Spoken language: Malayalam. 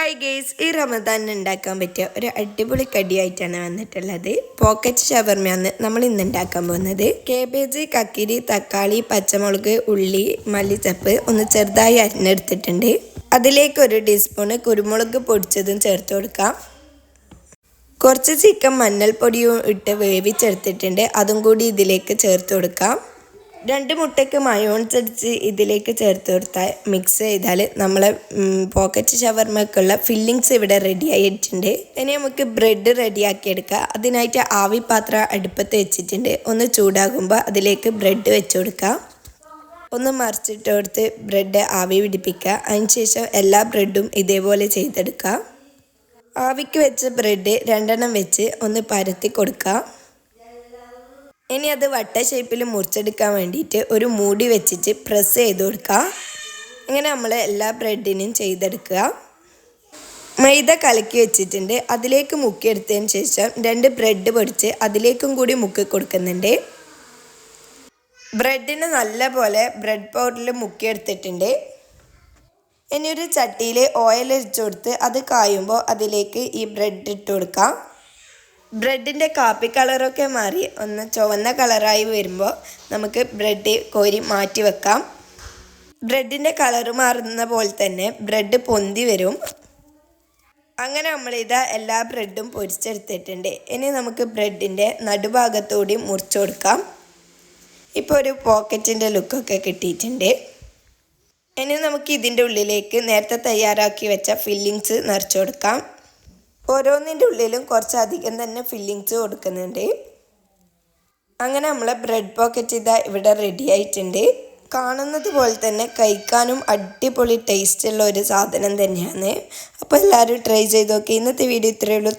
ഹായ് ഗേസ്, ഈ റമദാനിന് ഉണ്ടാക്കാൻ പറ്റിയ ഒരു അടിപൊളി കടിയായിട്ടാണ് വന്നിട്ടുള്ളത്. പോക്കറ്റ് ഷവർമയാണ് നമ്മൾ ഇന്ന് ഉണ്ടാക്കാൻ പോകുന്നത്. കേബേജ്, കക്കിരി, തക്കാളി, പച്ചമുളക്, ഉള്ളി, മല്ലിച്ചപ്പ് ഒന്ന് ചെറുതായി അരിഞ്ഞെടുത്തിട്ടുണ്ട്. അതിലേക്ക് ഒരു ടീസ്പൂണ് കുരുമുളക് പൊടിച്ചതും ചേർത്ത് കൊടുക്കാം. കുറച്ച് ചിക്കൻ മഞ്ഞൾപ്പൊടിയും ഇട്ട് വേവിച്ചെടുത്തിട്ടുണ്ട്, അതും കൂടി ഇതിലേക്ക് ചേർത്ത് കൊടുക്കാം. 2 മുട്ടയ്ക്ക് മയോണൈസ് അടിച്ച് ഇതിലേക്ക് ചേർത്ത് കൊടുത്താൽ മിക്സ് ചെയ്താൽ നമ്മളെ പോക്കറ്റ് ഷവർമക്കുള്ള ഫില്ലിങ്സ് ഇവിടെ റെഡി ആയിട്ടുണ്ട്. ഇനി നമുക്ക് ബ്രെഡ് റെഡിയാക്കി എടുക്കാം. അതിനായിട്ട് ആവി പാത്രം അടുപ്പത്ത് വെച്ചിട്ടുണ്ട്. ഒന്ന് ചൂടാകുമ്പോൾ അതിലേക്ക് ബ്രെഡ് വെച്ച് കൊടുക്കാം. ഒന്ന് മറിച്ചിട്ട് കൊടുത്ത് ബ്രെഡ് ആവി പിടിപ്പിക്കുക. അതിനുശേഷം എല്ലാ ബ്രെഡും ഇതേപോലെ ചെയ്തെടുക്കുക. ആവിക്ക് വെച്ച ബ്രെഡ് 2 വെച്ച് ഒന്ന് പരത്തി കൊടുക്കുക. ഇനി അത് വട്ട ഷേപ്പിൽ മുറിച്ചെടുക്കാൻ വേണ്ടിയിട്ട് ഒരു മൂടി വെച്ചിട്ട് പ്രസ് ചെയ്ത് കൊടുക്കുക. ഇങ്ങനെ നമ്മൾ എല്ലാ ബ്രെഡിനും ചെയ്തെടുക്കുക. മൈദ കലക്കി വെച്ചിട്ടുണ്ട്. അതിലേക്ക് മുക്കിയെടുത്തതിന് ശേഷം 2 ബ്രെഡ് പൊടിച്ച് അതിലേക്കും കൂടി മുക്കി കൊടുക്കുന്നുണ്ട്. ബ്രെഡിന് നല്ല പോലെ ബ്രെഡ് പൗഡറിൽ മുക്കിയെടുത്തിട്ടുണ്ട്. ഇനി ഒരു ചട്ടിയിൽ ഓയിൽ ഒഴിച്ച് കൊടുത്ത് അത് കായുമ്പോൾ അതിലേക്ക് ഈ ബ്രെഡ് ഇട്ട് കൊടുക്കാം. ബ്രെഡിൻ്റെ കാപ്പി കളറൊക്കെ മാറി ഒന്ന് ചുവന്ന കളറായി വരുമ്പോൾ നമുക്ക് ബ്രെഡ് കോരി മാറ്റി വെക്കാം. ബ്രെഡിൻ്റെ കളറ് മാറുന്ന പോലെ തന്നെ ബ്രെഡ് പൊന്തി വരും. അങ്ങനെ നമ്മളിതാ എല്ലാ ബ്രെഡും പൊരിച്ചെടുത്തിട്ടുണ്ട്. ഇനി നമുക്ക് ബ്രെഡിൻ്റെ നടുഭാഗത്തോടെ മുറിച്ച് കൊടുക്കാം. ഇപ്പോൾ ഒരു പോക്കറ്റിൻ്റെ ലുക്കൊക്കെ കിട്ടിയിട്ടുണ്ട്. ഇനി നമുക്ക് ഇതിൻ്റെ ഉള്ളിലേക്ക് നേരത്തെ തയ്യാറാക്കി വെച്ച ഫില്ലിങ്സ് നിറച്ച് കൊടുക്കാം. ഓരോന്നിൻ്റെ ഉള്ളിലും കുറച്ചധികം തന്നെ ഫില്ലിങ്സ് കൊടുക്കുന്നുണ്ട്. അങ്ങനെ നമ്മളെ ബ്രെഡ് പോക്കറ്റ് ഇതാ ഇവിടെ റെഡി ആയിട്ടുണ്ട്. കാണുന്നത് പോലെ തന്നെ കഴിക്കാനും അടിപൊളി ടേസ്റ്റുള്ള ഒരു സാധനം തന്നെയാണ്. അപ്പോൾ എല്ലാവരും ട്രൈ ചെയ്ത് നോക്കി. ഇന്നത്തെ വീഡിയോ ഇത്രയേ ഉള്ളൂ.